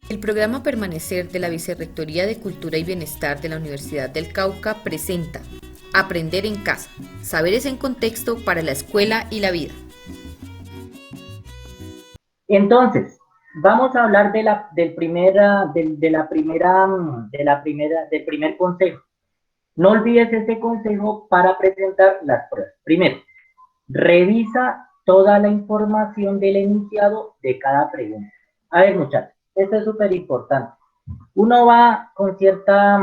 El programa Permanecer de la Vicerrectoría de Cultura y Bienestar de la Universidad del Cauca presenta Aprender en Casa, Saberes en Contexto para la Escuela y la Vida. Entonces, vamos a hablar del primer consejo. No olvides este consejo para presentar las pruebas. Primero, revisa toda la información del enunciado de cada pregunta. A ver, muchachos, esto es súper importante. Uno va con cierta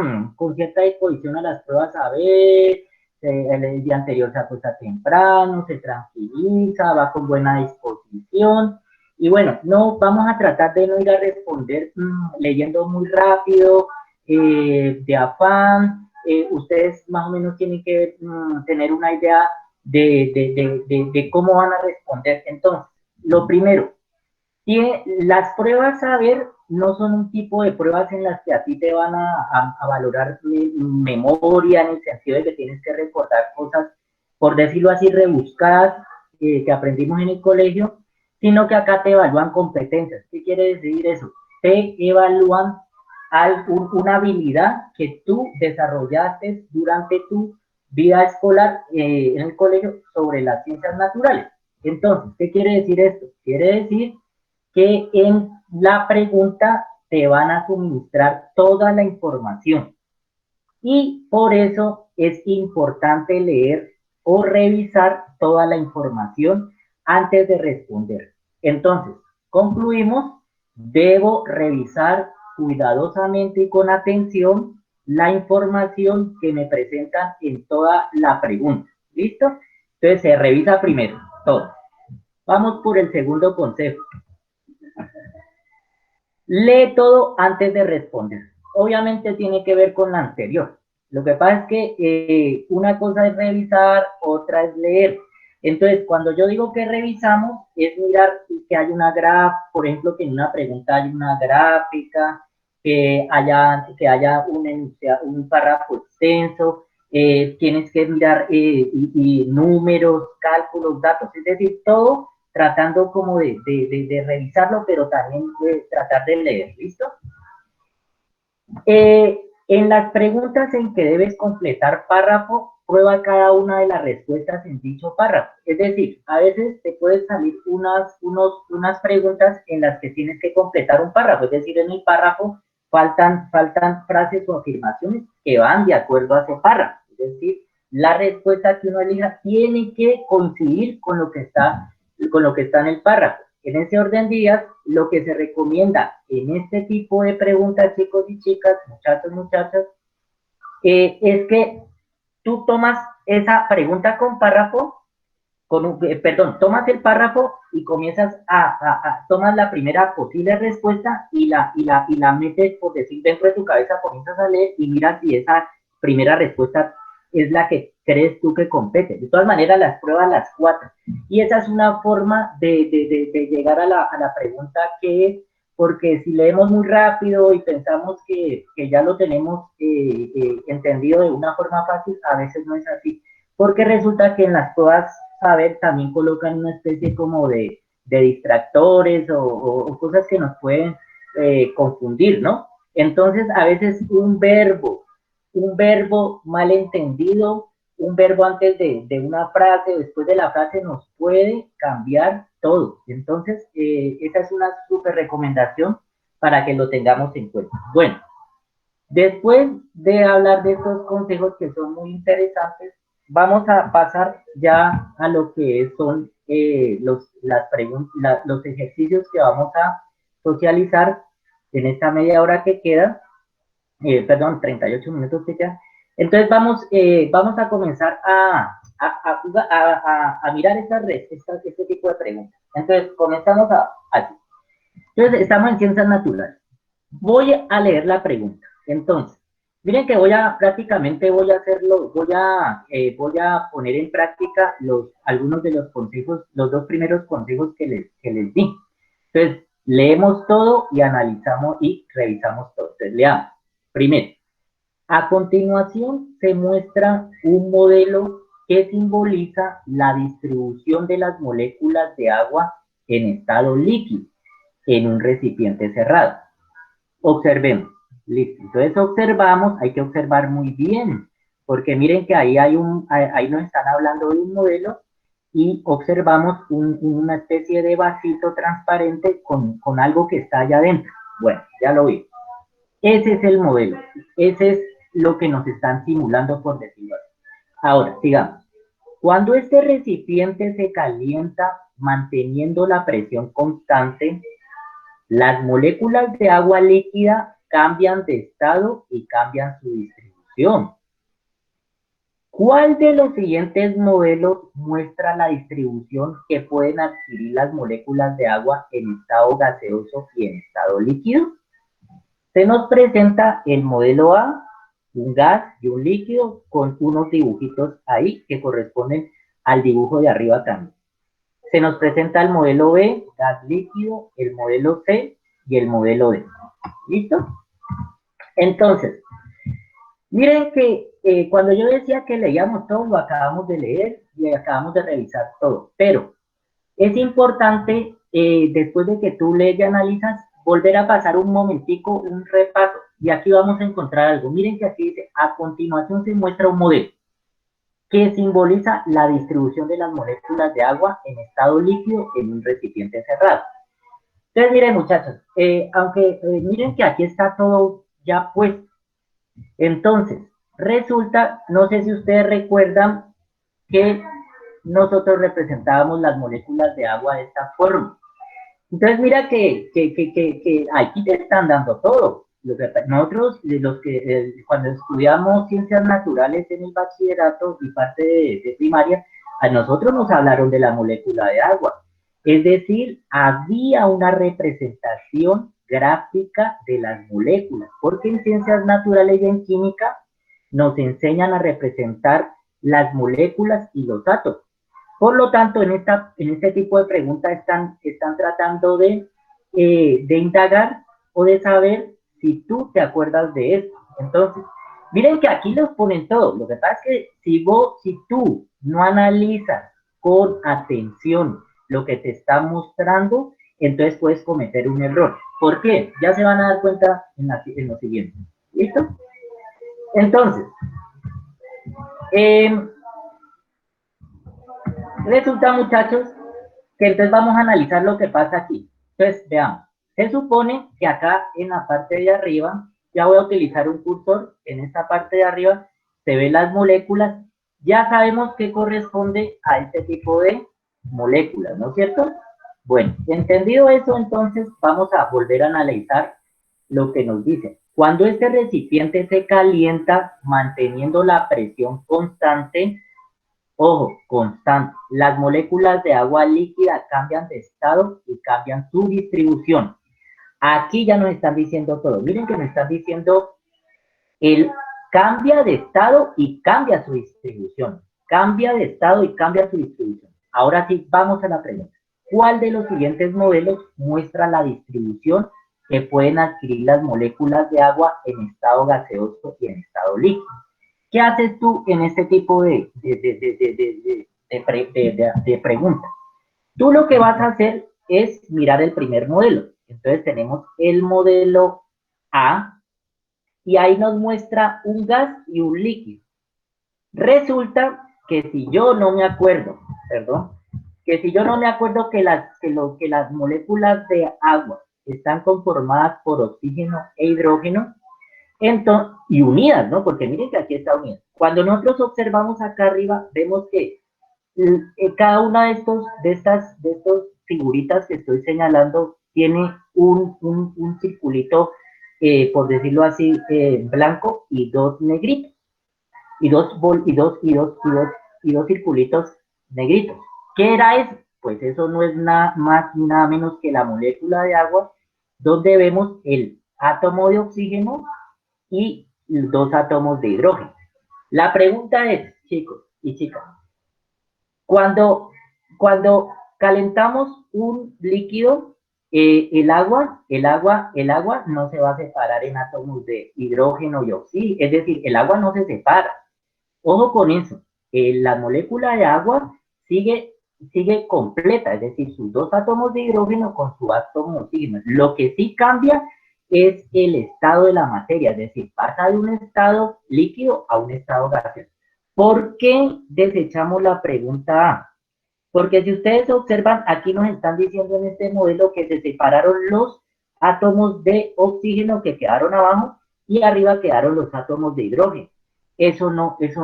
disposición a las pruebas a ver, el día anterior se acuesta temprano, se tranquiliza, va con buena disposición. Y bueno, no vamos a tratar de no ir a responder leyendo muy rápido, de afán. Ustedes más o menos tienen que tener una idea de cómo van a responder. Entonces, lo primero, las pruebas a ver no son un tipo de pruebas en las que a ti te van a valorar memoria, en el sentido de que tienes que recordar cosas, por decirlo así, rebuscadas, que aprendimos en el colegio, sino que acá te evalúan competencias. ¿Qué quiere decir eso? Te evalúan una habilidad que tú desarrollaste durante tu vida escolar en el colegio sobre las ciencias naturales. Entonces, ¿qué quiere decir esto? Quiere decir que en la pregunta te van a suministrar toda la información y por eso es importante leer o revisar toda la información antes de responder. Entonces, concluimos, debo revisar cuidadosamente y con atención la información que me presentan en toda la pregunta. ¿Listo? Entonces se revisa primero todo. Vamos por el segundo consejo. Lee todo antes de responder. Obviamente tiene que ver con la anterior. Lo que pasa es que una cosa es revisar, otra es leer. Entonces, cuando yo digo que revisamos, es mirar que hay una gráfica, por ejemplo, que en una pregunta hay una gráfica, que haya un párrafo extenso, tienes que mirar y números, cálculos, datos, es decir, todo tratando como de revisarlo, pero también de tratar de leer, ¿listo? En las preguntas en que debes completar párrafo, prueba cada una de las respuestas en dicho párrafo. Es decir, a veces te pueden salir unas preguntas en las que tienes que completar un párrafo, es decir, en el párrafo faltan frases o afirmaciones que van de acuerdo a ese párrafo. Es decir, la respuesta que uno elija tiene que coincidir con lo que está en el párrafo. En ese orden de días, lo que se recomienda en este tipo de preguntas, chicos y chicas, muchachos, muchachas, es que tú tomas esa pregunta con párrafo, tomas el párrafo y comienzas tomas la primera posible respuesta y la metes, por decir, dentro de tu cabeza, comienzas a leer y miras si esa primera respuesta es la que crees tú que compete. De todas maneras, las pruebas las cuatro. Y esa es una forma de llegar a la pregunta que es, porque si leemos muy rápido y pensamos que ya lo tenemos entendido de una forma fácil, a veces no es así, porque resulta que en las pruebas saber también colocan una especie como de distractores o cosas que nos pueden confundir, ¿no? Entonces, a veces un verbo mal entendido, un verbo antes de una frase, después de la frase, nos puede cambiar todo. Entonces, esa es una súper recomendación para que lo tengamos en cuenta. Bueno, después de hablar de estos consejos que son muy interesantes, vamos a pasar ya a lo que son los ejercicios que vamos a socializar en esta media hora que queda, perdón, 38 minutos que queda. Entonces vamos a comenzar a mirar este tipo de preguntas. Entonces comenzamos así. Entonces estamos en ciencias naturales. Voy a leer la pregunta. Entonces, miren que prácticamente voy a poner en práctica algunos de los consejos, los dos primeros consejos que les di. Entonces, leemos todo y analizamos y revisamos todo. Entonces, leamos. Primero, a continuación se muestra un modelo que simboliza la distribución de las moléculas de agua en estado líquido en un recipiente cerrado. Observemos. Listo. Entonces observamos, hay que observar muy bien, porque miren que ahí ahí nos están hablando de un modelo y observamos una especie de vasito transparente con algo que está allá adentro. Bueno, ya lo vi. Ese es el modelo. Ese es lo que nos están simulando, por decirlo así. Ahora, sigamos. Cuando este recipiente se calienta manteniendo la presión constante, las moléculas de agua líquida cambian de estado y cambian su distribución. ¿Cuál de los siguientes modelos muestra la distribución que pueden adquirir las moléculas de agua en estado gaseoso y en estado líquido? Se nos presenta el modelo A, un gas y un líquido con unos dibujitos ahí que corresponden al dibujo de arriba también. Se nos presenta el modelo B, gas líquido, el modelo C y el modelo D. ¿Listo? Entonces, miren que cuando yo decía que leíamos todo, lo acabamos de leer y acabamos de revisar todo, pero es importante, después de que tú lees y analizas, volver a pasar un momentico, un repaso, y aquí vamos a encontrar algo. Miren que aquí dice, a continuación se muestra un modelo que simboliza la distribución de las moléculas de agua en estado líquido en un recipiente cerrado. Entonces, miren muchachos, miren que aquí está todo ya puesto. Entonces, resulta, no sé si ustedes recuerdan que nosotros representábamos las moléculas de agua de esta forma. Entonces, mira que aquí te están dando todo. Nosotros, cuando estudiamos ciencias naturales en el bachillerato y parte de primaria, a nosotros nos hablaron de la molécula de agua. Es decir, había una representación gráfica de las moléculas, porque en ciencias naturales y en química nos enseñan a representar las moléculas y los átomos. Por lo tanto, en este tipo de preguntas están tratando de indagar o de saber si tú te acuerdas de esto. Entonces, miren que aquí los ponen todos. Lo que pasa es que si tú no analizas con atención lo que te está mostrando, entonces puedes cometer un error. ¿Por qué? Ya se van a dar cuenta en lo siguiente. ¿Listo? Entonces, resulta, muchachos, que entonces vamos a analizar lo que pasa aquí. Entonces, veamos. Se supone que acá en la parte de arriba, ya voy a utilizar un cursor, en esta parte de arriba se ven las moléculas. Ya sabemos qué corresponde a este tipo de moléculas, ¿no es cierto? Bueno, entendido eso, entonces vamos a volver a analizar lo que nos dice. Cuando este recipiente se calienta manteniendo la presión constante, ojo, constante, las moléculas de agua líquida cambian de estado y cambian su distribución. Aquí ya nos están diciendo todo. Miren que nos están diciendo, él cambia de estado y cambia su distribución. Cambia de estado y cambia su distribución. Ahora sí, vamos a la pregunta. ¿Cuál de los siguientes modelos muestra la distribución que pueden adquirir las moléculas de agua en estado gaseoso y en estado líquido? ¿Qué haces tú en este tipo de preguntas? Tú lo que vas a hacer es mirar el primer modelo. Entonces tenemos el modelo A y ahí nos muestra un gas y un líquido. Resulta que si yo no me acuerdo, que las moléculas de agua están conformadas por oxígeno e hidrógeno, entonces, y unidas, ¿no? Porque miren que aquí está unida. Cuando nosotros observamos acá arriba, vemos que cada una de estas figuritas que estoy señalando tiene un circulito, por decirlo así, blanco y dos negritos. Y dos circulitos negritos. ¿Qué era eso? Pues eso no es nada más ni nada menos que la molécula de agua, donde vemos el átomo de oxígeno y dos átomos de hidrógeno. La pregunta es, chicos y chicas, cuando calentamos un líquido, el agua no se va a separar en átomos de hidrógeno y oxígeno, es decir, el agua no se separa. Ojo con eso, la molécula de agua sigue completa, es decir, sus dos átomos de hidrógeno con su átomo de oxígeno. Lo que sí cambia es el estado de la materia, es decir, pasa de un estado líquido a un estado gaseoso. ¿Por qué desechamos la pregunta A? Porque si ustedes observan, aquí nos están diciendo en este modelo que se separaron los átomos de oxígeno que quedaron abajo y arriba quedaron los átomos de hidrógeno. Eso no es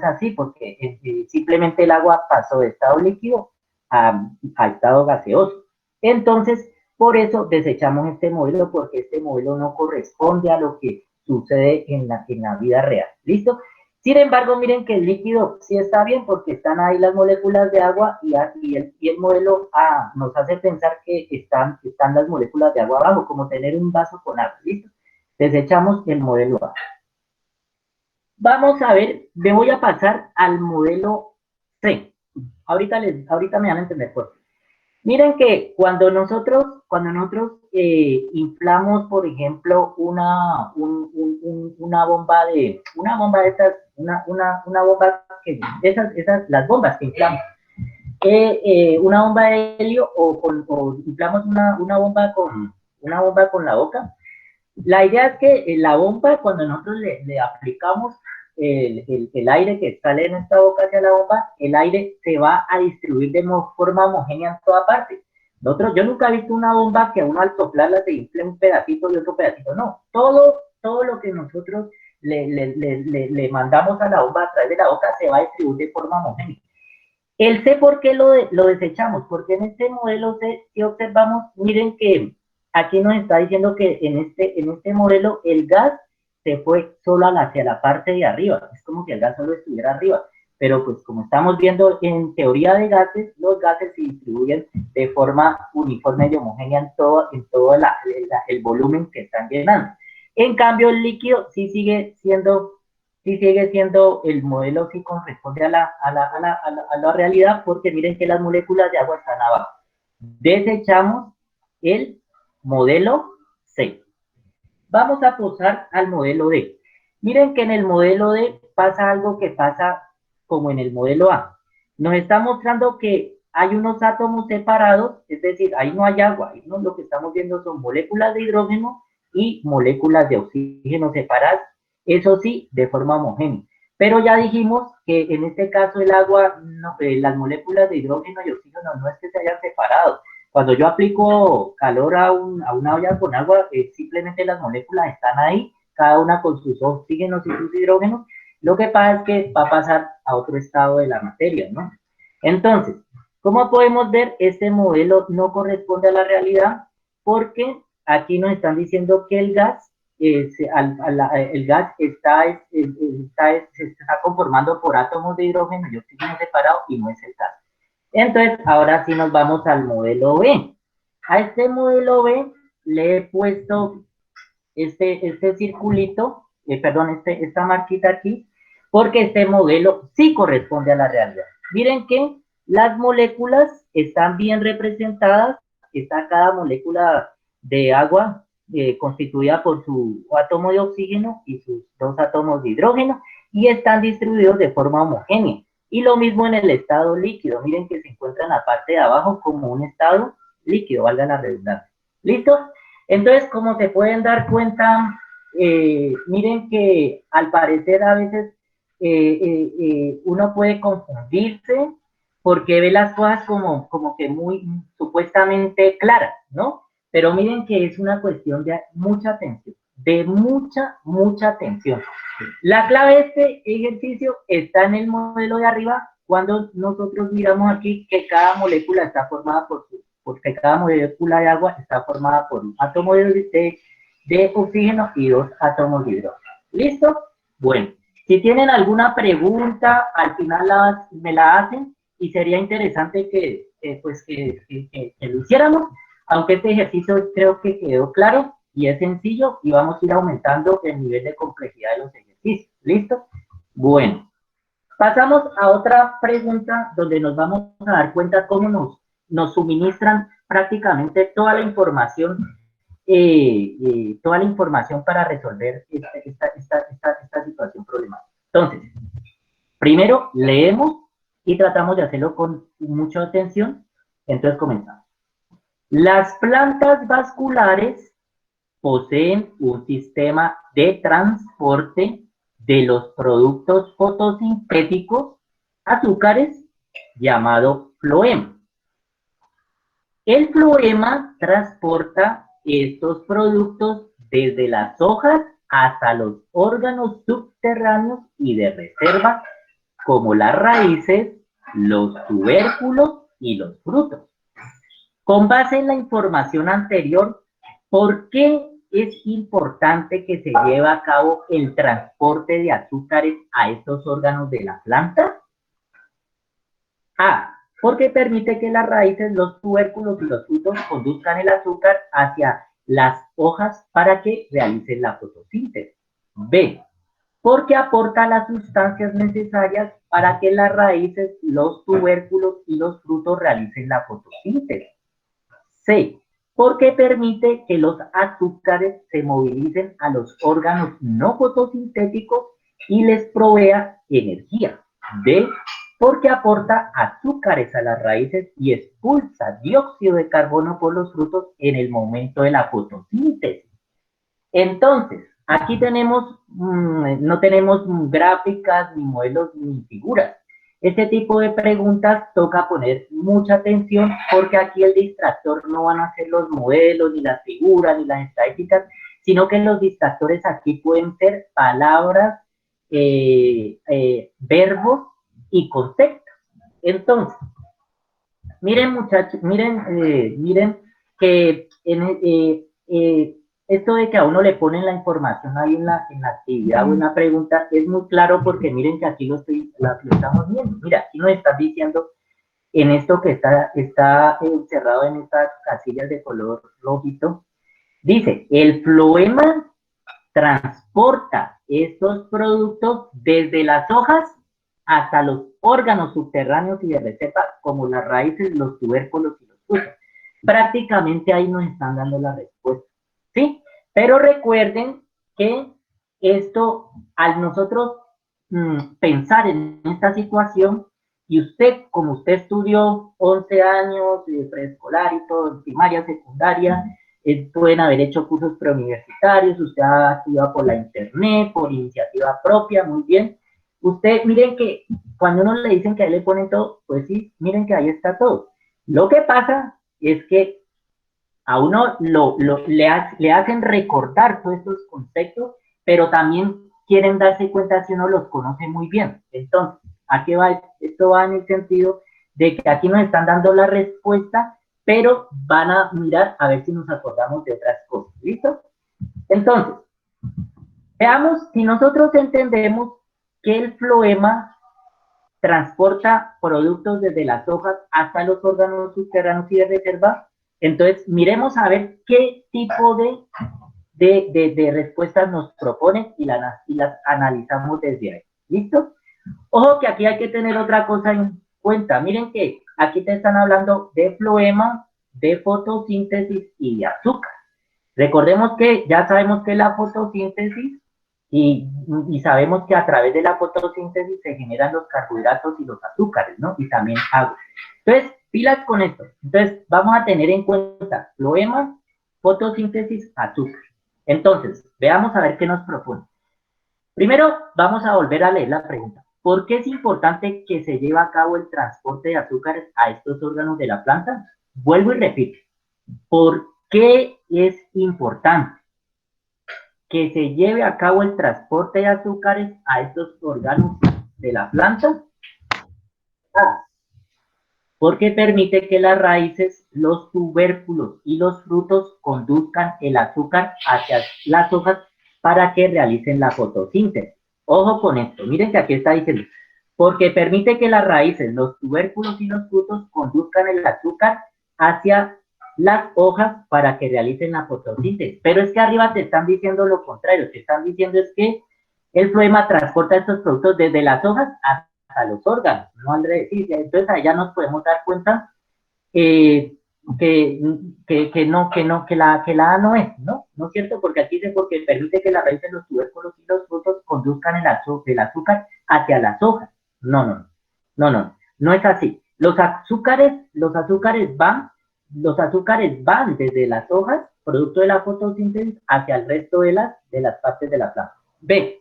así, porque simplemente el agua pasó de estado líquido a estado gaseoso. Entonces, por eso desechamos este modelo, porque este modelo no corresponde a lo que sucede en la vida real. ¿Listo? Sin embargo, miren que el líquido sí está bien, porque están ahí las moléculas de agua y el modelo A nos hace pensar que están las moléculas de agua abajo, como tener un vaso con agua. ¿Listo? Desechamos el modelo A. Vamos a ver, me voy a pasar al modelo C. Ahorita me van a entender por qué. Miren que cuando nosotros inflamos, por ejemplo, una bomba de estas, una bomba que esas las bombas que inflamos, una bomba de helio o inflamos una bomba con la boca. La idea es que la bomba, cuando nosotros le aplicamos el aire que sale en esta boca hacia la bomba, el aire se va a distribuir de forma homogénea en toda parte. Yo nunca he visto una bomba que a uno al soplarla se infle un pedacito y otro pedacito, no. Todo lo que nosotros le mandamos a la bomba a través de la boca se va a distribuir de forma homogénea. El C, ¿por qué lo desechamos? Porque en este modelo C, si observamos, miren que aquí nos está diciendo que en este modelo el gas se fue solo hacia la parte de arriba. Es como si el gas solo estuviera arriba. Pero pues como estamos viendo en teoría de gases, los gases se distribuyen de forma uniforme y homogénea en todo el volumen que están llenando. En cambio, el líquido sí sigue siendo el modelo, sí corresponde a la realidad, porque miren que las moléculas de agua están abajo. Desechamos el modelo C. Vamos a pasar al modelo D. Miren que en el modelo D pasa algo que pasa como en el modelo A. Nos está mostrando que hay unos átomos separados, es decir, ahí no hay agua, ahí no, lo que estamos viendo son moléculas de hidrógeno y moléculas de oxígeno separadas, eso sí, de forma homogénea. Pero ya dijimos que en este caso el agua, las moléculas de hidrógeno y oxígeno no es que se hayan separado. Cuando yo aplico calor a una olla con agua, simplemente las moléculas están ahí, cada una con sus oxígenos y sus hidrógenos. Lo que pasa es que va a pasar a otro estado de la materia, ¿no? Entonces, como podemos ver, este modelo no corresponde a la realidad, porque aquí nos están diciendo que el gas, el gas se está conformando por átomos de hidrógeno y oxígeno separados y no es el caso. Entonces, ahora sí nos vamos al modelo B. A este modelo B le he puesto este circulito, esta marquita aquí, porque este modelo sí corresponde a la realidad. Miren que las moléculas están bien representadas, está cada molécula de agua constituida por su átomo de oxígeno y sus dos átomos de hidrógeno, y están distribuidos de forma homogénea. Y lo mismo en el estado líquido, miren que se encuentra en la parte de abajo como un estado líquido, valga la redundancia. ¿Listo? Entonces, como se pueden dar cuenta, miren que al parecer a veces uno puede confundirse porque ve las cosas como que muy supuestamente claras, ¿no? Pero miren que es una cuestión de mucha atención, de mucha atención. La clave de este ejercicio está en el modelo de arriba, cuando nosotros miramos aquí que cada molécula está formada porque cada molécula de agua está formada por un átomo de oxígeno y dos átomos de hidrógeno. ¿Listo? Bueno, si tienen alguna pregunta, al final me la hacen y sería interesante que lo hiciéramos, aunque este ejercicio creo que quedó claro y es sencillo y vamos a ir aumentando el nivel de complejidad de los ejercicios. ¿Listo? Bueno, pasamos a otra pregunta donde nos vamos a dar cuenta cómo nos suministran prácticamente toda la información para resolver esta situación problemática. Entonces, primero leemos y tratamos de hacerlo con mucha atención. Entonces comenzamos. Las plantas vasculares poseen un sistema de transporte de los productos fotosintéticos, azúcares, llamado floema. El floema transporta estos productos desde las hojas hasta los órganos subterráneos y de reserva, como las raíces, los tubérculos y los frutos. Con base en la información anterior, ¿por qué es importante que se lleve a cabo el transporte de azúcares a estos órganos de la planta? A. Porque permite que las raíces, los tubérculos y los frutos conduzcan el azúcar hacia las hojas para que realicen la fotosíntesis. B. Porque aporta las sustancias necesarias para que las raíces, los tubérculos y los frutos realicen la fotosíntesis. C. Porque permite que los azúcares se movilicen a los órganos no fotosintéticos y les provea energía. D. Porque aporta azúcares a las raíces y expulsa dióxido de carbono por los frutos en el momento de la fotosíntesis. Entonces, aquí tenemos, no tenemos gráficas, ni modelos, ni figuras. Este tipo de preguntas toca poner mucha atención porque aquí el distractor no van a ser los modelos, ni las figuras, ni las estadísticas, sino que los distractores aquí pueden ser palabras, verbos y conceptos. Entonces, miren muchachos, miren que esto de que a uno le ponen la información ahí en la actividad o en la pregunta es muy claro porque miren que aquí lo estamos viendo. Mira, aquí nos están diciendo en esto que está encerrado en estas casillas de color rojito. Dice, el floema transporta estos productos desde las hojas hasta los órganos subterráneos y de reserva, como las raíces, los tubérculos y los frutos. Prácticamente ahí nos están dando la respuesta, ¿sí? Pero recuerden que esto, al nosotros pensar en esta situación, y usted, como usted estudió 11 años de preescolar y todo, primaria, secundaria, pueden haber hecho cursos preuniversitarios, usted ha estudiado por la internet, por iniciativa propia, muy bien. Usted, miren que cuando uno le dicen que ahí le ponen todo, pues sí, miren que ahí está todo. Lo que pasa es que a uno le hacen recordar todos estos conceptos, pero también quieren darse cuenta si uno los conoce muy bien. Entonces, aquí va, esto va en el sentido de que aquí nos están dando la respuesta, pero van a mirar a ver si nos acordamos de otras cosas. ¿Listo? Entonces, veamos si nosotros entendemos que el floema transporta productos desde las hojas hasta los órganos subterráneos y de reserva. Entonces, miremos a ver qué tipo de respuestas nos proponen y las analizamos desde ahí. ¿Listo? Ojo que aquí hay que tener otra cosa en cuenta. Miren que aquí te están hablando de floema, de fotosíntesis y de azúcar. Recordemos que ya sabemos que la fotosíntesis y sabemos que a través de la fotosíntesis se generan los carbohidratos y los azúcares, ¿no? Y también agua. Entonces, pilas con esto. Entonces, vamos a tener en cuenta floema, fotosíntesis, azúcar. Entonces, veamos a ver qué nos propone. Primero, vamos a volver a leer la pregunta. ¿Por qué es importante que se lleve a cabo el transporte de azúcares a estos órganos de la planta? Vuelvo y repito. ¿Por qué es importante que se lleve a cabo el transporte de azúcares a estos órganos de la planta? Porque permite que las raíces, los tubérculos y los frutos conduzcan el azúcar hacia las hojas para que realicen la fotosíntesis. Ojo con esto, miren que aquí está diciendo, porque permite que las raíces, los tubérculos y los frutos conduzcan el azúcar hacia las hojas para que realicen la fotosíntesis. Pero es que arriba te están diciendo lo contrario, te están diciendo es que el floema transporta estos productos desde las hojas hasta los órganos, ¿no, Andrés? Sí, entonces allá nos podemos dar cuenta que la A no es, ¿no? ¿No es cierto? Porque aquí dice porque permite que las raíces, los tubérculos y los frutos conduzcan el azúcar hacia las hojas. No es así. Los azúcares van desde las hojas producto de la fotosíntesis, hacia el resto de las partes de la planta. B,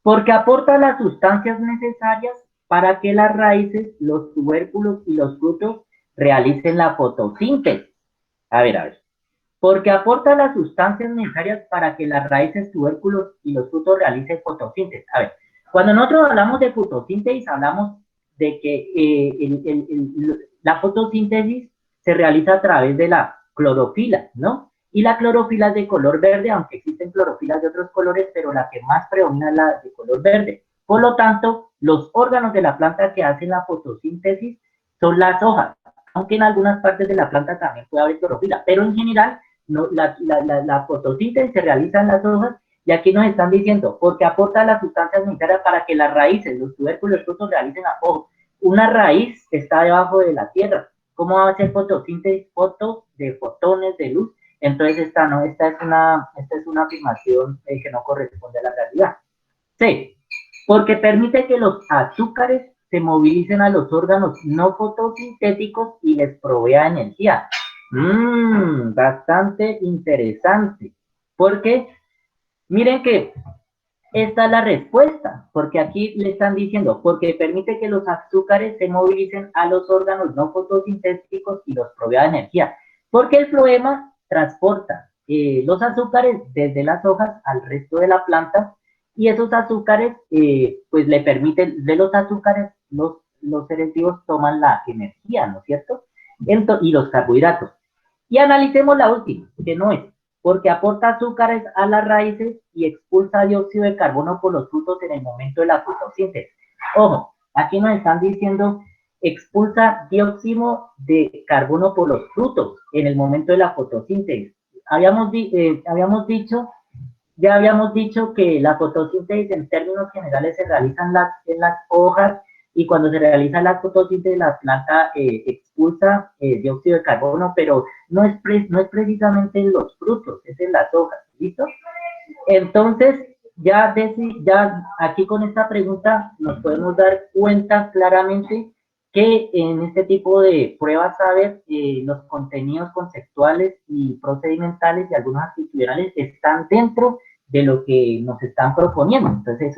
porque aporta las sustancias necesarias para que las raíces, los tubérculos y los frutos realicen la fotosíntesis. A ver. Porque aporta las sustancias necesarias para que las raíces, tubérculos y los frutos realicen fotosíntesis. A ver, cuando nosotros hablamos de fotosíntesis, hablamos de que la fotosíntesis se realiza a través de la clorofila, ¿no? Y la clorofila es de color verde, aunque existen clorofilas de otros colores, pero la que más predomina es la de color verde. Por lo tanto, los órganos de la planta que hacen la fotosíntesis son las hojas, aunque en algunas partes de la planta también puede haber clorofila, pero en general no, la fotosíntesis se realiza en las hojas, y aquí nos están diciendo, porque aporta las sustancias necesarias para que las raíces, los tubérculos y los frutos realicen la foto. Una raíz está debajo de la tierra. ¿Cómo va a hacer fotosíntesis? Fotos de fotones de luz. Entonces esta es una afirmación que no corresponde a la realidad. C, porque permite que los azúcares se movilicen a los órganos no fotosintéticos y les provea energía. Bastante interesante, porque miren que esta es la respuesta, porque aquí le están diciendo, porque permite que los azúcares se movilicen a los órganos no fotosintéticos y los provea energía, porque el floema transporta los azúcares desde las hojas al resto de la planta, y esos azúcares, pues le permiten, de los azúcares, los seres vivos toman la energía, ¿no es cierto? Y los carbohidratos. Y analicemos la última, que no es, porque aporta azúcares a las raíces y expulsa dióxido de carbono por los frutos en el momento de la fotosíntesis. Ojo, aquí nos están diciendo, expulsa dióxido de carbono por los frutos en el momento de la fotosíntesis. Ya habíamos dicho que la fotosíntesis en términos generales se realiza en las hojas, y cuando se realiza la fotosíntesis la planta expulsa dióxido de carbono, pero no es precisamente en los frutos, es en las hojas, ¿listo? Entonces, ya aquí con esta pregunta nos podemos dar cuenta claramente que en este tipo de pruebas saber los contenidos conceptuales y procedimentales y algunos actitudinales están dentro de lo que nos están proponiendo. Entonces,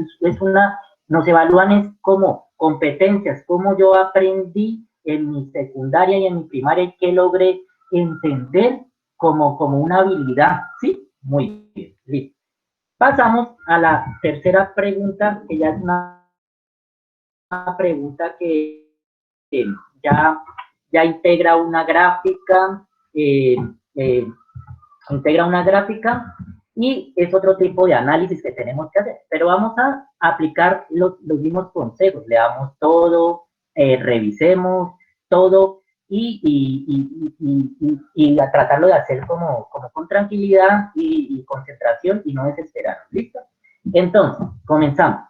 nos evalúan es como competencias, cómo yo aprendí en mi secundaria y en mi primaria y qué logré entender como una habilidad, ¿sí? Muy bien, listo. Pasamos a la tercera pregunta, que ya es una pregunta que ya integra una gráfica, y es otro tipo de análisis que tenemos que hacer, pero vamos a aplicar los mismos consejos, leamos todo, revisemos todo y a tratarlo de hacer como con tranquilidad y concentración y no desesperarnos, ¿listo? Entonces, comenzamos.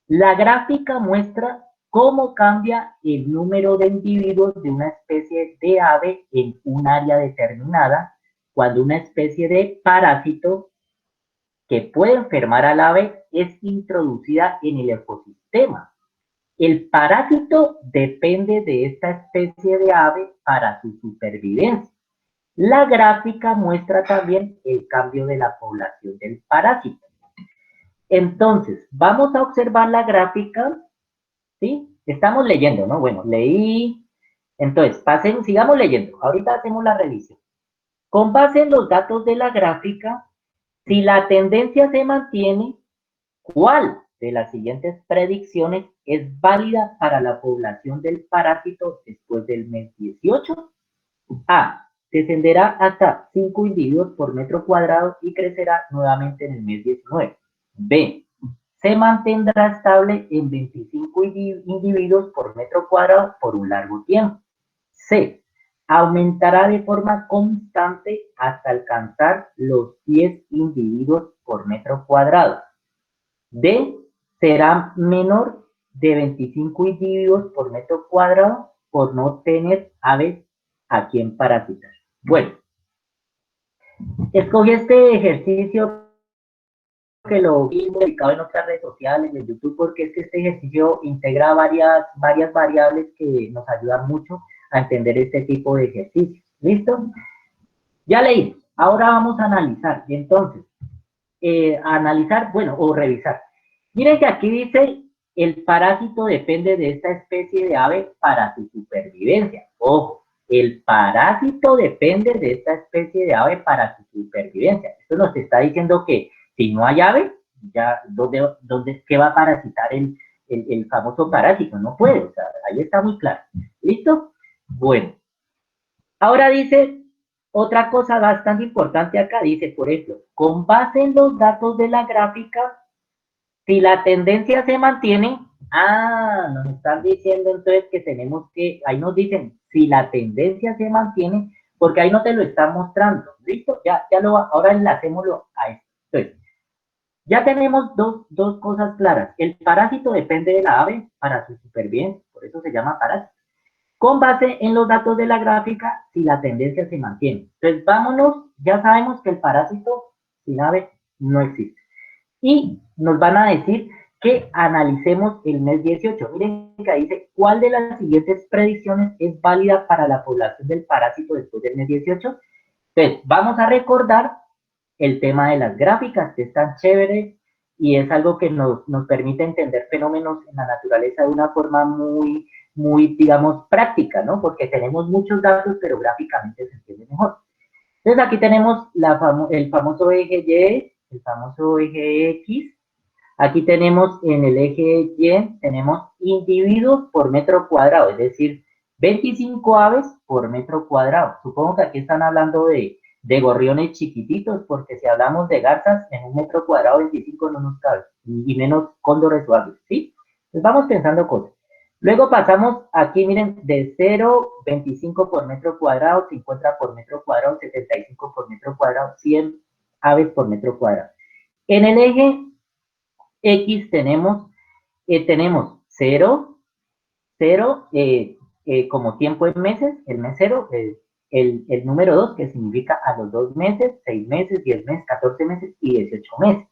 La gráfica muestra cómo cambia el número de individuos de una especie de ave en un área determinada cuando una especie de parásito que puede enfermar al ave es introducida en el ecosistema. El parásito depende de esta especie de ave para su supervivencia. La gráfica muestra también el cambio de la población del parásito. Entonces, vamos a observar la gráfica, ¿sí? Estamos leyendo, ¿no? Bueno, leí. Entonces, sigamos leyendo. Ahorita hacemos la revisión. Con base en los datos de la gráfica, si la tendencia se mantiene, ¿cuál de las siguientes predicciones es válida para la población del parásito después del mes 18? A. Descenderá hasta 5 individuos por metro cuadrado y crecerá nuevamente en el mes 19. B. Se mantendrá estable en 25 individuos por metro cuadrado por un largo tiempo. C. Aumentará de forma constante hasta alcanzar los 10 individuos por metro cuadrado. D. Será menor de 25 individuos por metro cuadrado por no tener aves a quien parasitar. Bueno, escogí este ejercicio que lo vi publicado en otras redes sociales, en YouTube, porque es que este ejercicio integra varias variables que nos ayudan mucho a entender este tipo de ejercicios. ¿Listo? Ya leí. Ahora vamos a analizar, y entonces, analizar, bueno, o revisar. Miren que aquí dice, el parásito depende de esta especie de ave para su supervivencia. Ojo, el parásito depende de esta especie de ave para su supervivencia. Esto nos está diciendo que si no hay ave, ya, ¿qué va a parasitar el famoso parásito? No puede, o sea, ahí está muy claro. ¿Listo? Bueno, ahora dice otra cosa bastante importante acá, dice, por ejemplo, con base en los datos de la gráfica, si la tendencia se mantiene, nos están diciendo entonces que tenemos que, ahí nos dicen, si la tendencia se mantiene, porque ahí no te lo están mostrando, ¿listo? Ahora enlacémoslo a esto. Entonces, ya tenemos dos cosas claras. El parásito depende de la ave para su supervivencia, por eso se llama parásito. Con base en los datos de la gráfica, si la tendencia se mantiene. Entonces, vámonos, ya sabemos que el parásito sin ave no existe. Y nos van a decir que analicemos el mes 18. Miren que ahí dice, ¿cuál de las siguientes predicciones es válida para la población del parásito después del mes 18? Entonces, vamos a recordar el tema de las gráficas, que es tan chévere y es algo que nos permite entender fenómenos en la naturaleza de una forma muy, digamos, práctica, ¿no? Porque tenemos muchos datos, pero gráficamente se entiende mejor. Entonces, aquí tenemos el famoso eje Y, el famoso eje X. Aquí tenemos en el eje Y, tenemos individuos por metro cuadrado, es decir, 25 aves por metro cuadrado. Supongo que aquí están hablando de gorriones chiquititos, porque si hablamos de garzas, en un metro cuadrado 25 no nos cabe, y menos cóndores o aves, ¿sí? Entonces vamos pensando cosas. Luego pasamos aquí, miren, de 0, 25 por metro cuadrado, 50 por metro cuadrado, 75 por metro cuadrado, 100 aves por metro cuadrado. En el eje X tenemos 0, 0 como tiempo en meses, el mes 0, el número 2, que significa a los 2 meses, 6 meses, 10 meses, 14 meses y 18 meses.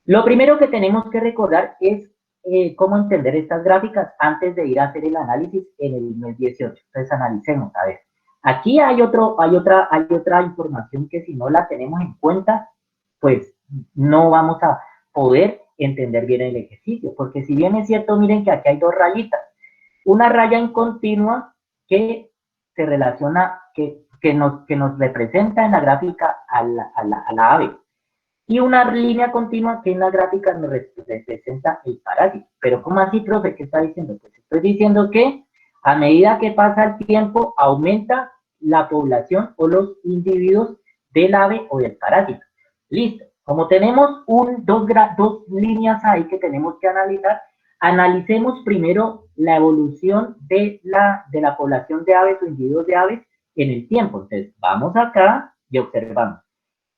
Lo primero que tenemos que recordar es cómo entender estas gráficas antes de ir a hacer el análisis en el mes 18. Entonces analicemos, a ver. Aquí hay otra información que si no la tenemos en cuenta, pues no vamos a poder entender bien el ejercicio, porque si bien es cierto, miren que aquí hay dos rayitas, una raya en continua que se relaciona, que nos representa en la gráfica a la ave, y una línea continua que en la gráfica nos representa el parásito. Pero ¿cómo así, profe? ¿Qué está diciendo? Pues estoy diciendo que a medida que pasa el tiempo, aumenta la población o los individuos del ave o del parásito. Listo. Como tenemos dos líneas ahí que tenemos que analizar, analicemos primero la evolución de la población de aves o individuos de aves en el tiempo. Entonces, vamos acá y observamos.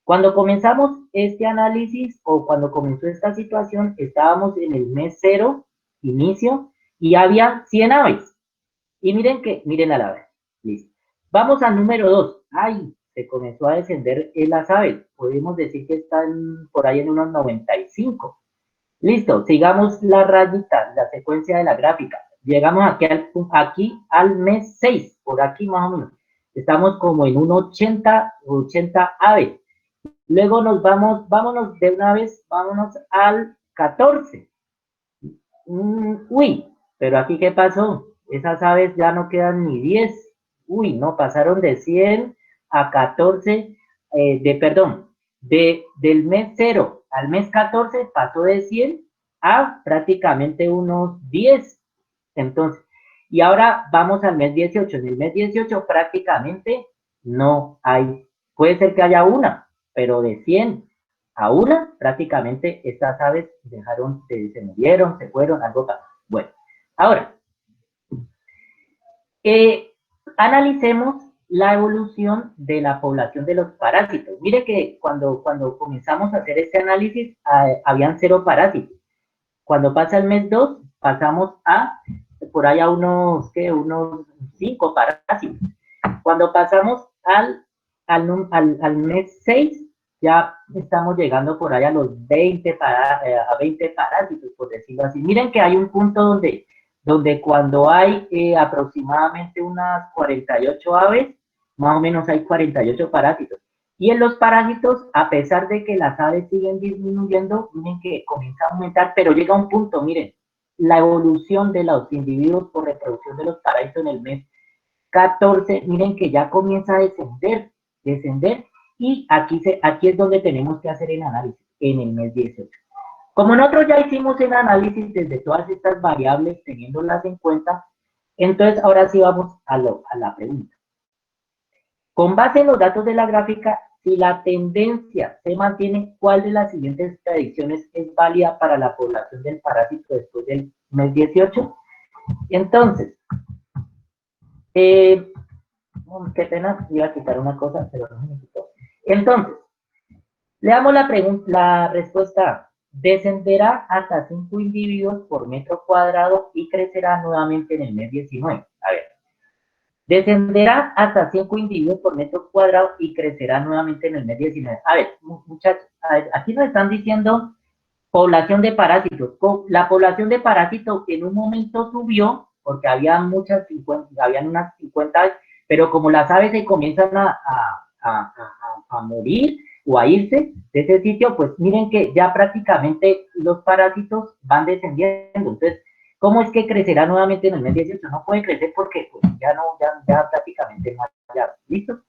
Cuando comenzamos este análisis o cuando comenzó esta situación, estábamos en el mes 0, inicio, y había 100 aves. Y miren a la vez. Listo. Vamos al número 2. ¡Ay! Se comenzó a descender en las aves. Podemos decir que están por ahí en unos 95. Listo. Sigamos la rayita, la secuencia de la gráfica. Llegamos aquí al mes 6, por aquí más o menos. Estamos como en un 80 aves. Luego vámonos de una vez, vámonos al 14. Uy, pero aquí ¿qué pasó? Esas aves ya no quedan ni 10. Uy, no, pasaron de 100 a 14, del mes 0 al mes 14 pasó de 100 a prácticamente unos 10. Entonces, y ahora vamos al mes 18. En el mes 18 prácticamente no hay, puede ser que haya una, pero de 100 a una, prácticamente estas aves se murieron, se fueron, algo pasó. Bueno, ahora, analicemos la evolución de la población de los parásitos. Mire que cuando comenzamos a hacer este análisis, habían 0 parásitos. Cuando pasa el mes 2, pasamos a, por ahí a unos 5 parásitos. Cuando pasamos al mes 6, ya estamos llegando por ahí a los 20 parásitos, por decirlo así. Miren que hay un punto donde cuando hay aproximadamente unas 48 aves, más o menos hay 48 parásitos. Y en los parásitos, a pesar de que las aves siguen disminuyendo, miren que comienza a aumentar, pero llega un punto, miren, la evolución de los individuos por reproducción de los parásitos en el mes 14, miren que ya comienza a descender, y aquí es donde tenemos que hacer el análisis, en el mes 18. Como nosotros ya hicimos el análisis desde todas estas variables, teniéndolas en cuenta, entonces ahora sí vamos a la pregunta. Con base en los datos de la gráfica, si la tendencia se mantiene, ¿cuál de las siguientes predicciones es válida para la población del parásito después del mes 18? Entonces, qué pena, iba a quitar una cosa, pero no me quitó. Entonces, leamos la respuesta A. Descenderá hasta 5 individuos por metro cuadrado y crecerá nuevamente en el mes 19. A ver, descenderá hasta 5 individuos por metro cuadrado y crecerá nuevamente en el mes 19. A ver, muchachos, aquí nos están diciendo población de parásitos. La población de parásitos en un momento subió, porque había habían unas 50, pero como las aves se comienzan a morir o a irse de ese sitio, pues miren que ya prácticamente los parásitos van descendiendo. Entonces, ¿cómo es que crecerá nuevamente en el mes 18? No puede crecer porque pues, ya prácticamente no hay. ¿Listo?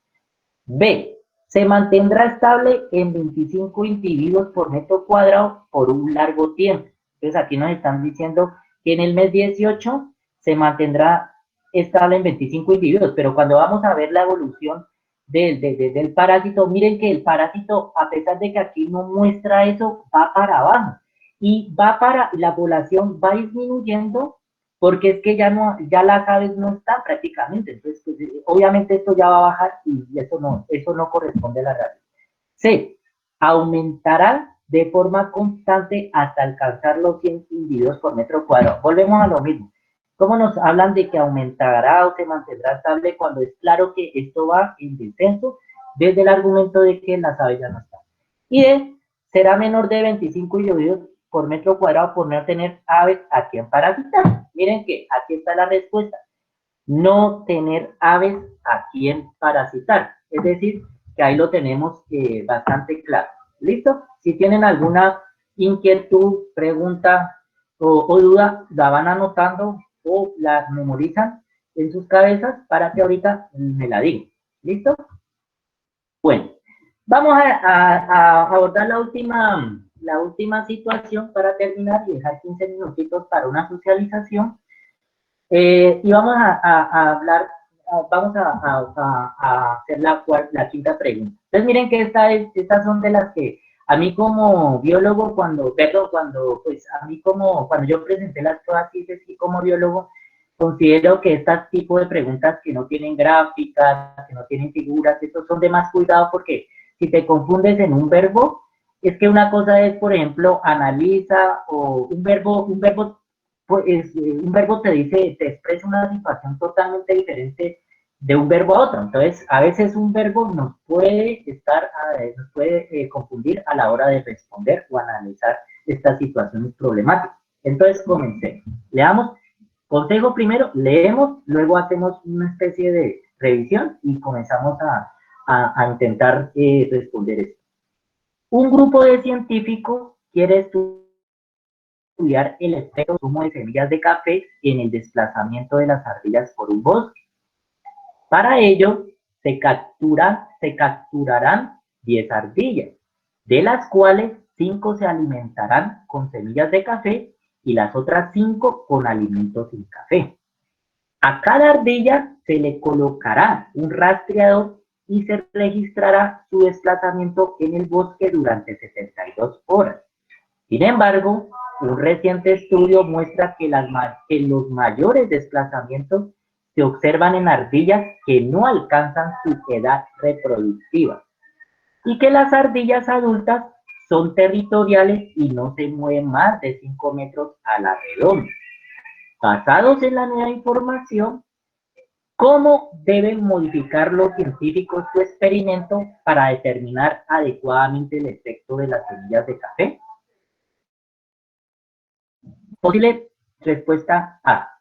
B. Se mantendrá estable en 25 individuos por metro cuadrado por un largo tiempo. Entonces aquí nos están diciendo que en el mes 18 se mantendrá estable en 25 individuos, pero cuando vamos a ver la evolución del parásito, miren que el parásito, a pesar de que aquí no muestra eso, va para abajo y la población va disminuyendo porque es que ya las aves no están prácticamente, entonces pues, obviamente esto ya va a bajar y eso no corresponde a la realidad. C. Aumentará de forma constante hasta alcanzar los 100 individuos por metro cuadrado. Volvemos a lo mismo. ¿Cómo nos hablan de que aumentará o se mantendrá estable cuando es claro que esto va en descenso desde el argumento de que las aves ya no están? Y D. Será menor de 25 individuos por metro cuadrado por no tener aves a quien parasitar. Miren que aquí está la respuesta. No tener aves a quien parasitar. Es decir, que ahí lo tenemos bastante claro. ¿Listo? Si tienen alguna inquietud, pregunta o duda, la van anotando o la memorizan en sus cabezas para que ahorita me la digan. ¿Listo? Bueno, vamos a abordar la última situación para terminar y dejar 15 minutitos para una socialización. Y vamos a hablar, vamos a hacer la quinta pregunta. Entonces miren que estas son de las que a mí como biólogo, cuando yo presenté las pruebas y como biólogo, considero que este tipo de preguntas que no tienen gráficas, que no tienen figuras, estos son de más cuidado porque si te confundes en un verbo, es que una cosa es, por ejemplo, analiza o un verbo pues, un verbo te expresa una situación totalmente diferente de un verbo a otro. Entonces, a veces un verbo nos puede confundir a la hora de responder o analizar estas situaciones problemáticas. Entonces, comencemos. Leamos. Consejo primero, leemos, luego hacemos una especie de revisión y comenzamos a intentar responder esto. Un grupo de científicos quiere estudiar el efecto del consumo de semillas de café en el desplazamiento de las ardillas por un bosque. Para ello, se capturarán 10 ardillas, de las cuales 5 se alimentarán con semillas de café y las otras 5 con alimentos sin café. A cada ardilla se le colocará un rastreador y se registrará su desplazamiento en el bosque durante 72 horas. Sin embargo, un reciente estudio muestra que los mayores desplazamientos se observan en ardillas que no alcanzan su edad reproductiva y que las ardillas adultas son territoriales y no se mueven más de 5 metros a la redonda. Basados en la nueva información, ¿cómo deben modificar los científicos su experimento para determinar adecuadamente el efecto de las semillas de café? Posible respuesta A.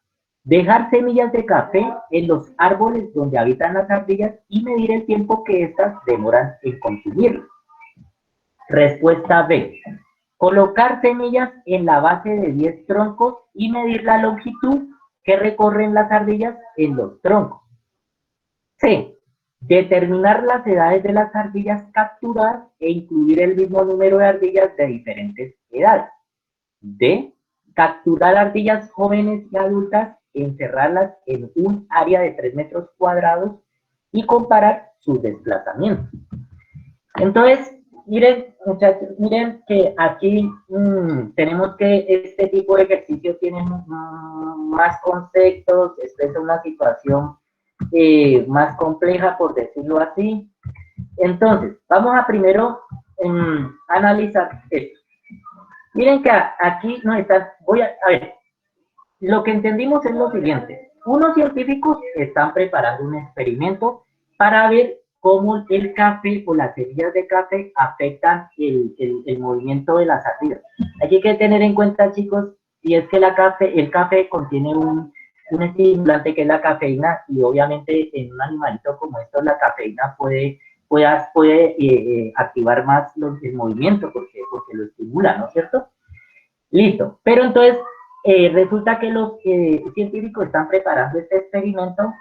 Dejar semillas de café en los árboles donde habitan las ardillas y medir el tiempo que éstas demoran en consumirlas. Respuesta B. Colocar semillas en la base de 10 troncos y medir la longitud que recorren las ardillas en los troncos. C. Determinar las edades de las ardillas capturadas e incluir el mismo número de ardillas de diferentes edades. D. Capturar ardillas jóvenes y adultas, encerrarlas en un área de 3 metros cuadrados y comparar sus desplazamientos. Entonces, miren, muchachos, miren que aquí tenemos que este tipo de ejercicio tiene más conceptos, expresa una situación más compleja, por decirlo así. Entonces, vamos a primero analizar esto. Miren que aquí nos están, a ver, lo que entendimos es lo siguiente. Unos científicos están preparando un experimento para ver cómo el café o las semillas de café afectan el movimiento de las ardillas. Hay que tener en cuenta, chicos, y es que el café contiene un estimulante que es la cafeína, y obviamente en un animalito como esto la cafeína puede activar más el movimiento porque lo estimula, ¿no es cierto? Listo, pero entonces resulta que los científicos están preparando este experimento,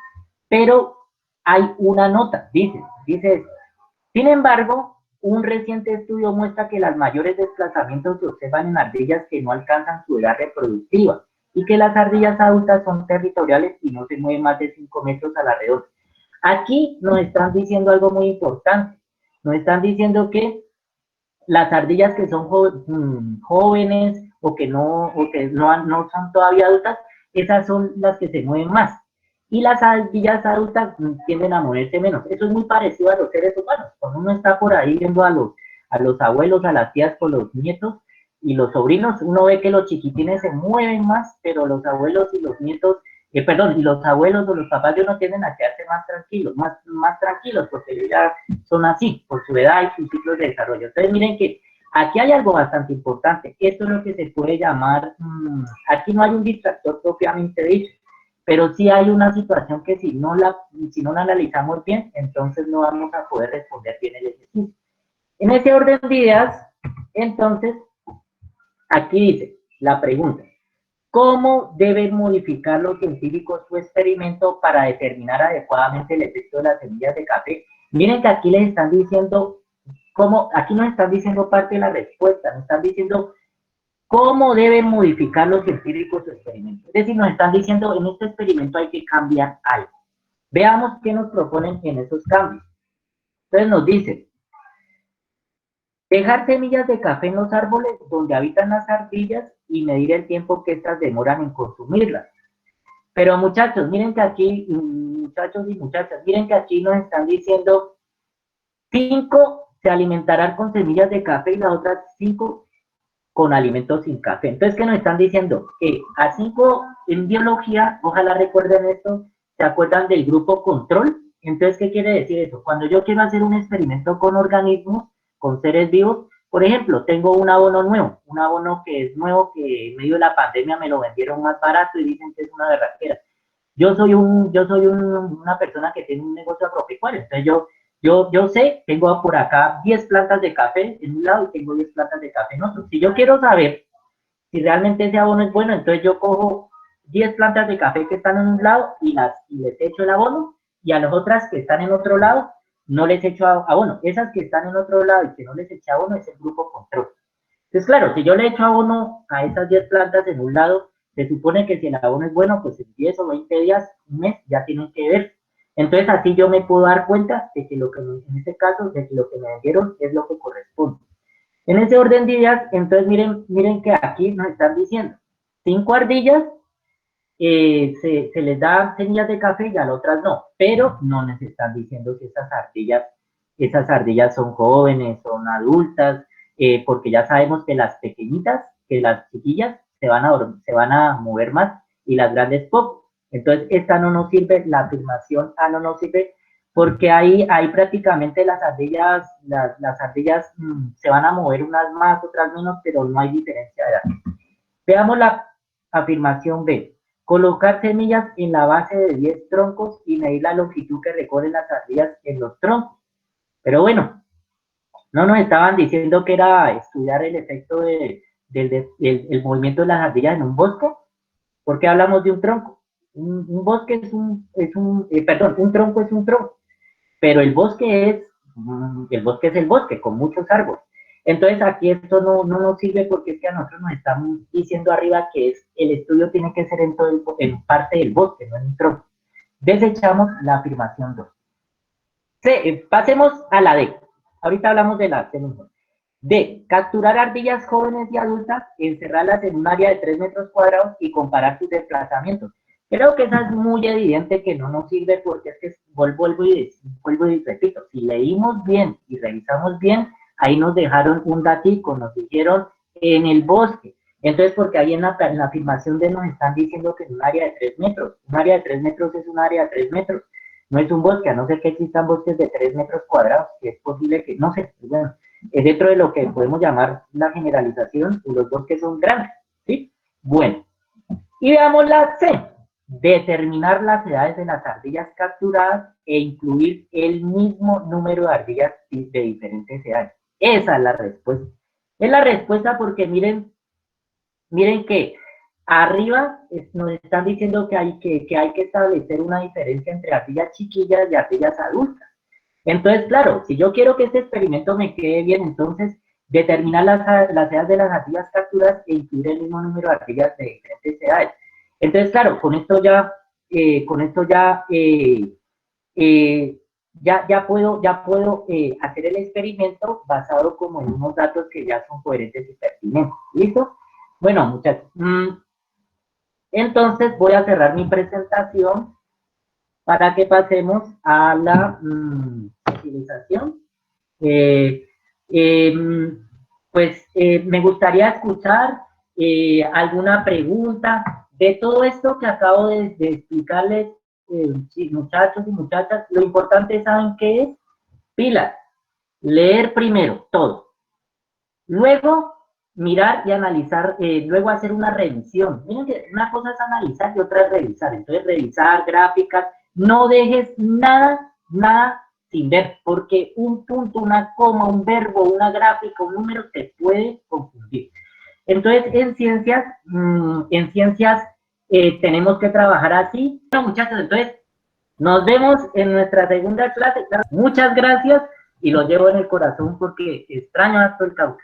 pero hay una nota, dice esto. Sin embargo, un reciente estudio muestra que los mayores desplazamientos se observan en ardillas que no alcanzan su edad reproductiva y que las ardillas adultas son territoriales y no se mueven más de 5 metros a la redonda. Aquí nos están diciendo algo muy importante. Nos están diciendo que las ardillas que son jóvenes o que no son todavía adultas, esas son las que se mueven más. Y las ardillas adultas tienden a moverse menos. Eso es muy parecido a los seres humanos. Cuando uno está por ahí viendo a los abuelos, a las tías con los nietos y los sobrinos, uno ve que los chiquitines se mueven más, pero los abuelos y los nietos, y los abuelos o los papás de uno tienden a quedarse más tranquilos, más tranquilos, porque ellos ya son así, por su edad y sus ciclos de desarrollo. Entonces miren que aquí hay algo bastante importante. Esto es lo que se puede llamar, aquí no hay un distractor propiamente dicho, pero sí hay una situación que si no la analizamos bien, entonces no vamos a poder responder bien el ejercicio. En ese orden de ideas, entonces, aquí dice la pregunta: ¿cómo deben modificar los científicos su experimento para determinar adecuadamente el efecto de las semillas de café? Miren que aquí les están diciendo aquí nos están diciendo parte de la respuesta, nos están diciendo cómo deben modificar los científicos su experimento. Es decir, nos están diciendo, en este experimento hay que cambiar algo. Veamos qué nos proponen en esos cambios. Entonces nos dice: dejar semillas de café en los árboles donde habitan las ardillas y medir el tiempo que éstas demoran en consumirlas. Pero muchachos, miren que aquí, muchachos y muchachas, miren que aquí nos están diciendo 5 se alimentarán con semillas de café y las otras 5 con alimentos sin café. Entonces, ¿qué nos están diciendo? Que a 5 en biología, ojalá recuerden esto, ¿se acuerdan del grupo control? Entonces, ¿qué quiere decir eso? Cuando yo quiero hacer un experimento con organismos, con seres vivos, por ejemplo, tengo un abono nuevo, un abono que es nuevo, que en medio de la pandemia me lo vendieron más barato y dicen que es una berraquera. Yo soy una persona que tiene un negocio agropecuario, entonces yo sé, tengo por acá 10 plantas de café en un lado y tengo 10 plantas de café en otro. Si yo quiero saber si realmente ese abono es bueno, entonces yo cojo 10 plantas de café que están en un lado y les echo el abono, y a las otras que están en otro lado no les echo abono. Esas que están en otro lado y que no les eché abono es el grupo control. Entonces, claro, si yo le echo abono a esas 10 plantas en un lado, se supone que si el abono es bueno, pues en 10 o 20 días, un mes, ya tienen que ver. Entonces, así yo me puedo dar cuenta de que en este caso, de que lo que me vendieron es lo que corresponde. En ese orden de ideas, entonces miren que aquí nos están diciendo 5 ardillas, se les da semillas de café y a las otras no, pero no nos están diciendo si esas ardillas son jóvenes, son adultas, porque ya sabemos que las pequeñitas, que las chiquillas se van a mover más y las grandes poco. Entonces esta no nos sirve, la afirmación A no nos sirve, porque ahí prácticamente las ardillas se van a mover unas más, otras menos, pero no hay diferencia de edad. Veamos la afirmación B. Colocar semillas en la base de 10 troncos y medir la longitud que recorren las ardillas en los troncos. Pero bueno, no nos estaban diciendo que era estudiar el efecto del movimiento de las ardillas en un bosque. ¿Por qué hablamos de un tronco? Un bosque perdón, un tronco es un tronco, pero el bosque es el bosque con muchos árboles. Entonces aquí esto no nos sirve porque es que a nosotros nos están diciendo arriba que el estudio tiene que ser en parte del bosque, no en un tronco. Desechamos la afirmación 2. Pasemos a la D. Ahorita hablamos de la C. D. Capturar ardillas jóvenes y adultas, encerrarlas en un área de 3 metros cuadrados y comparar sus desplazamientos. Creo que esa es muy evidente que no nos sirve porque es que vuelvo y repito, si leímos bien y revisamos bien, ahí nos dejaron un datico, nos dijeron en el bosque. Entonces, porque ahí en la afirmación de nos están diciendo que es un área de 3 metros. Un área de 3 metros es un área de 3 metros. No es un bosque, a no ser que existan bosques de 3 metros cuadrados, que es posible que, no sé, bueno, es dentro de lo que podemos llamar la generalización, y los bosques son grandes, ¿sí? Bueno, y veamos la C. Determinar las edades de las ardillas capturadas e incluir el mismo número de ardillas de diferentes edades. Esa es la respuesta. Es la respuesta porque miren que arriba nos están diciendo que hay que establecer una diferencia entre ardillas chiquillas y ardillas adultas. Entonces, claro, si yo quiero que este experimento me quede bien, entonces determinar las edades de las ardillas capturadas e incluir el mismo número de ardillas de diferentes edades. Entonces, claro, con esto ya puedo hacer el experimento basado como en unos datos que ya son coherentes y pertinentes. ¿Listo? Bueno, muchachos. Entonces voy a cerrar mi presentación para que pasemos a la utilización. Me gustaría escuchar alguna pregunta de todo esto que acabo de explicarles, sí, muchachos y muchachas. Lo importante, ¿saben qué es? Pilas. Leer primero todo. Luego, mirar y analizar, luego hacer una revisión. Miren que una cosa es analizar y otra es revisar. Entonces, revisar gráficas. No dejes nada sin ver, porque un punto, una coma, un verbo, una gráfica, un número te puede confundir. Entonces, en ciencias tenemos que trabajar así. Bueno, muchachos, entonces, nos vemos en nuestra segunda clase. Muchas gracias y lo llevo en el corazón porque extraño hasta el Cauca.